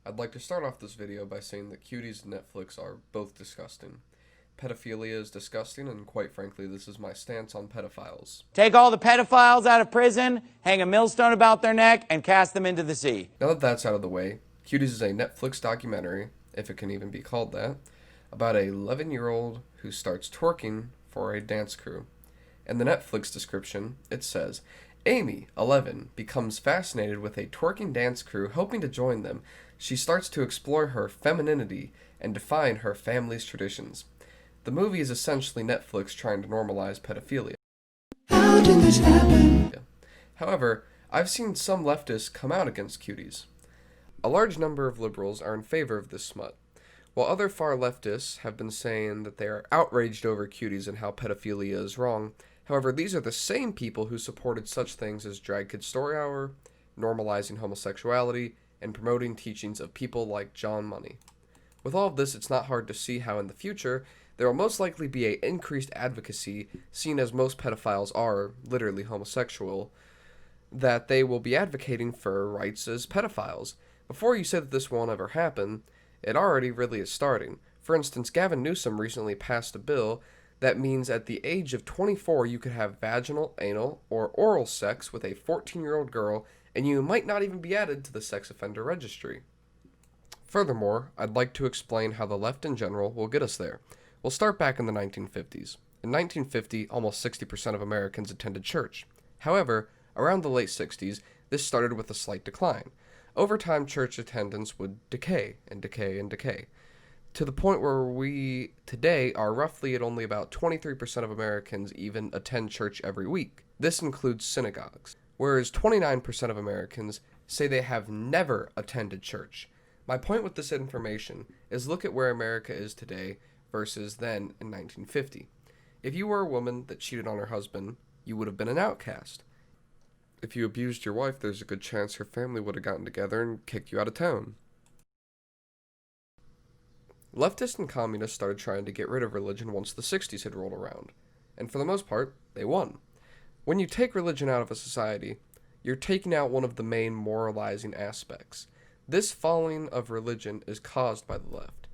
I'd like to start off this video by saying that Cuties and Netflix are both disgusting. Pedophilia is disgusting, and quite frankly, this is my stance on pedophiles. Take all the pedophiles out of prison, hang a millstone about their neck, and cast them into the sea. Now that that's out of the way, Cuties is a Netflix documentary, if it can even be called that, about a 11-year-old who starts twerking for a dance crew. In the Netflix description, it says, Amy, 11, becomes fascinated with a twerking dance crew, hoping to join them. She starts to explore her femininity and define her family's traditions. The movie is essentially Netflix trying to normalize pedophilia. How did this happen? However, I've seen some leftists come out against Cuties. A large number of liberals are in favor of this smut, while other far leftists have been saying that they are outraged over Cuties and how pedophilia is wrong. However, these are the same people who supported such things as Drag Kid Story Hour, normalizing homosexuality, and promoting teachings of people like John Money. With all of this, it's not hard to see how in the future there will most likely be an increased advocacy, seen as most pedophiles are literally homosexual, that they will be advocating for rights as pedophiles. Before you say that this won't ever happen, it already really is starting. For instance, Gavin Newsom recently passed a bill that means at the age of 24 you could have vaginal, anal, or oral sex with a 14-year-old girl, and you might not even be added to the sex offender registry. Furthermore, I'd like to explain how the left in general will get us there. We'll start back in the 1950s. In 1950, almost 60% of Americans attended church. However, around the late 60s, this started with a slight decline. Over time, church attendance would decay and decay and decay, to the point where we today are roughly at only about 23% of Americans even attend church every week. This includes synagogues, whereas 29% of Americans say they have never attended church. My point with this information is look at where America is today versus then in 1950. If you were a woman that cheated on her husband, you would have been an outcast. If you abused your wife, there's a good chance her family would have gotten together and kicked you out of town. Leftists and communists started trying to get rid of religion once the 60s had rolled around, and for the most part, they won. When you take religion out of a society, you're taking out one of the main moralizing aspects. This falling of religion is caused by the left.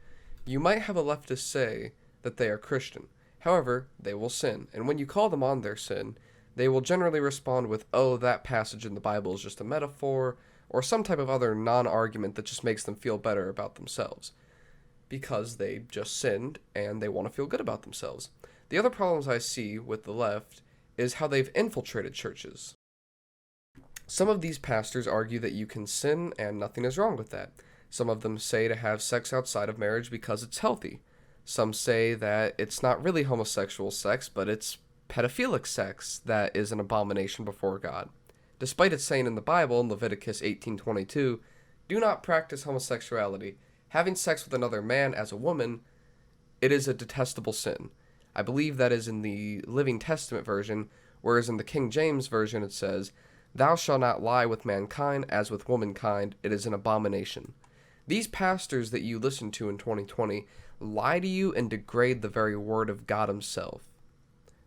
You might have a leftist say that they are Christian. However, they will sin, and when you call them on their sin, they will generally respond with, oh, that passage in the Bible is just a metaphor, or some type of other non-argument that just makes them feel better about themselves, because they just sinned and they want to feel good about themselves. The other problems I see with the left is how they've infiltrated churches. Some of these pastors argue that you can sin and nothing is wrong with that. Some of them say to have sex outside of marriage because it's healthy. Some say that it's not really homosexual sex, but it's pedophilic sex that is an abomination before God. Despite it saying in the Bible, in Leviticus 18:22, do not practice homosexuality. Having sex with another man as a woman, it is a detestable sin. I believe that is in the Living Testament version, whereas in the King James version it says, thou shalt not lie with mankind as with womankind, it is an abomination. These pastors that you listen to in 2020 lie to you and degrade the very word of God himself.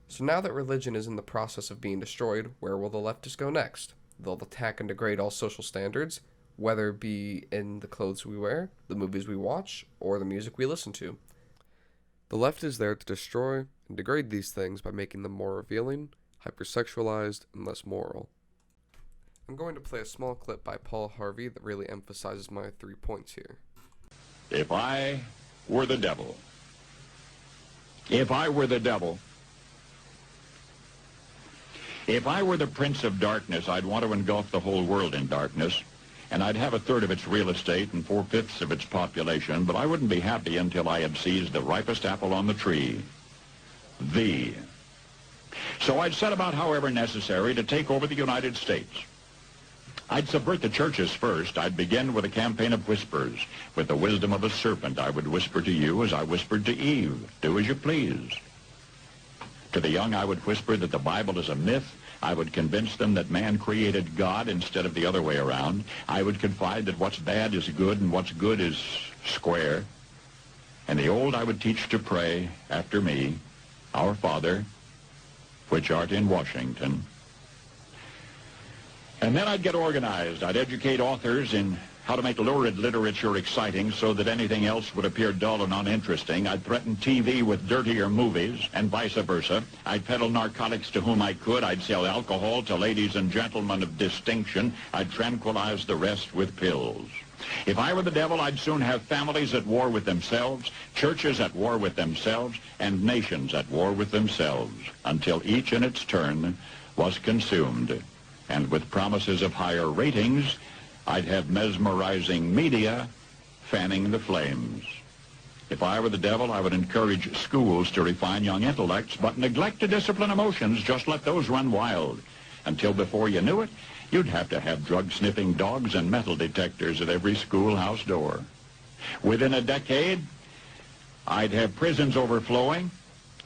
So now that religion is in the process of being destroyed, where will the leftists go next? They'll attack and degrade all social standards, whether it be in the clothes we wear, the movies we watch, or the music we listen to. The left is there to destroy and degrade these things by making them more revealing, hypersexualized, and less moral. I'm going to play a small clip by Paul Harvey that really emphasizes my 3 points here. If I were the devil, if I were the devil, if I were the prince of darkness, I'd want to engulf the whole world in darkness, and I'd have a third of its real estate and 4/5 of its population, but I wouldn't be happy until I had seized the ripest apple on the tree, thee. So I'd set about, however necessary, to take over the United States. I'd subvert the churches first. I'd begin with a campaign of whispers. With the wisdom of a serpent, I would whisper to you as I whispered to Eve, do as you please. To the young, I would whisper that the Bible is a myth. I would convince them that man created God instead of the other way around. I would confide that what's bad is good and what's good is square. And the old I would teach to pray after me, Our Father, which art in Washington. And then I'd get organized. I'd educate authors in how to make lurid literature exciting so that anything else would appear dull and uninteresting. I'd threaten TV with dirtier movies, and vice versa. I'd peddle narcotics to whom I could. I'd sell alcohol to ladies and gentlemen of distinction. I'd tranquilize the rest with pills. If I were the devil, I'd soon have families at war with themselves, churches at war with themselves, and nations at war with themselves, until each in its turn was consumed. And with promises of higher ratings, I'd have mesmerizing media fanning the flames. If I were the devil, I would encourage schools to refine young intellects, but neglect to discipline emotions. Just let those run wild. Until before you knew it, you'd have to have drug-sniffing dogs and metal detectors at every schoolhouse door. Within a decade, I'd have prisons overflowing.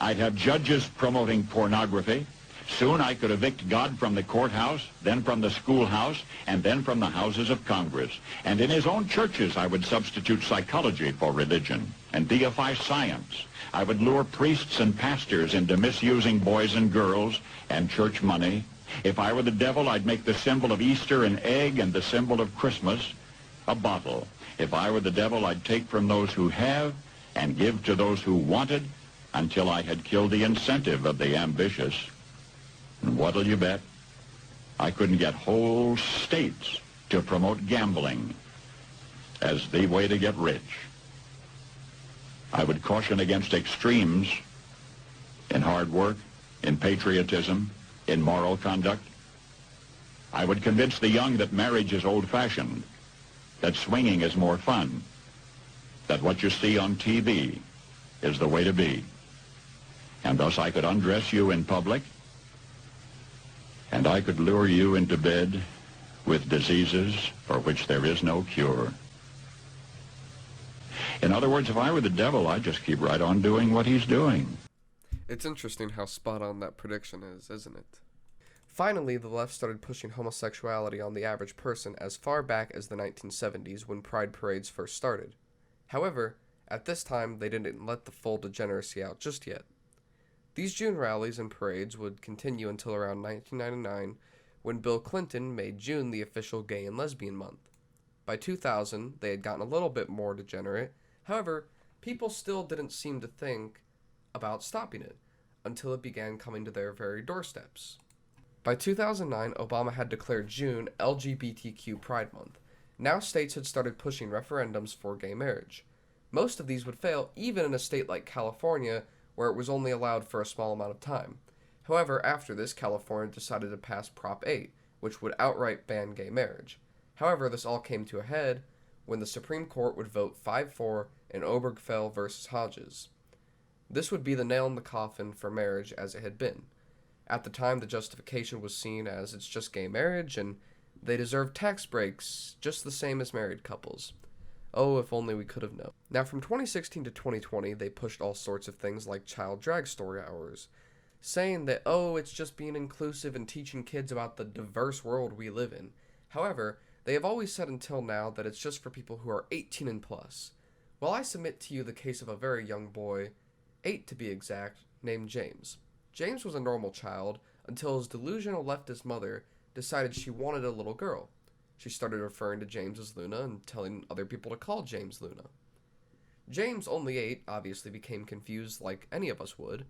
I'd have judges promoting pornography. Soon I could evict God from the courthouse, then from the schoolhouse, and then from the houses of Congress. And in his own churches, I would substitute psychology for religion and deify science. I would lure priests and pastors into misusing boys and girls and church money. If I were the devil, I'd make the symbol of Easter an egg and the symbol of Christmas a bottle. If I were the devil, I'd take from those who have and give to those who wanted until I had killed the incentive of the ambitious. And what'll you bet? I couldn't get whole states to promote gambling as the way to get rich. I would caution against extremes in hard work, in patriotism, in moral conduct. I would convince the young that marriage is old-fashioned, that swinging is more fun, that what you see on TV is the way to be. And thus I could undress you in public, and I could lure you into bed with diseases for which there is no cure. In other words, if I were the devil, I'd just keep right on doing what he's doing. It's interesting how spot on that prediction is, isn't it? Finally, the left started pushing homosexuality on the average person as far back as the 1970s when pride parades first started. However, at this time, they didn't let the full degeneracy out just yet. These June rallies and parades would continue until around 1999, when Bill Clinton made June the official Gay and Lesbian Month. By 2000, they had gotten a little bit more degenerate. However, people still didn't seem to think about stopping it, until it began coming to their very doorsteps. By 2009, Obama had declared June LGBTQ Pride Month. Now states had started pushing referendums for gay marriage. Most of these would fail, even in a state like California, where it was only allowed for a small amount of time. However, after this, California decided to pass Prop 8, which would outright ban gay marriage. However, this all came to a head when the Supreme Court would vote 5-4 in Obergefell versus Hodges. This would be the nail in the coffin for marriage as it had been. At the time, the justification was seen as it's just gay marriage, and they deserve tax breaks just the same as married couples. Oh, if only we could have known. Now, from 2016 to 2020, they pushed all sorts of things like child drag story hours, saying that, oh, it's just being inclusive and teaching kids about the diverse world we live in. However, they have always said until now that it's just for people who are 18 and plus. Well, I submit to you the case of a very young boy, 8 to be exact, named James. James was a normal child until his delusional leftist mother decided she wanted a little girl. She started referring to James as Luna and telling other people to call James Luna. James, only 8, obviously became confused like any of us would,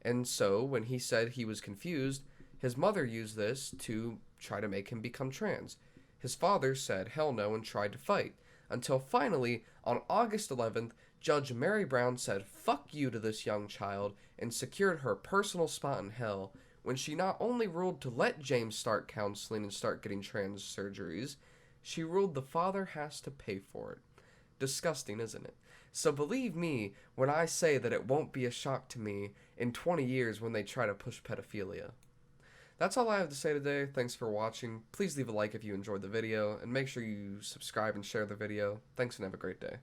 and so when he said he was confused, his mother used this to try to make him become trans. His father said hell no and tried to fight, until finally, on August 11th, Judge Mary Brown said fuck you to this young child and secured her personal spot in hell when she not only ruled to let James start counseling and start getting trans surgeries, she ruled the father has to pay for it. Disgusting, isn't it? So believe me when I say that it won't be a shock to me in 20 years when they try to push pedophilia. That's all I have to say today. Thanks for watching. Please leave a like if you enjoyed the video, and make sure you subscribe and share the video. Thanks and have a great day.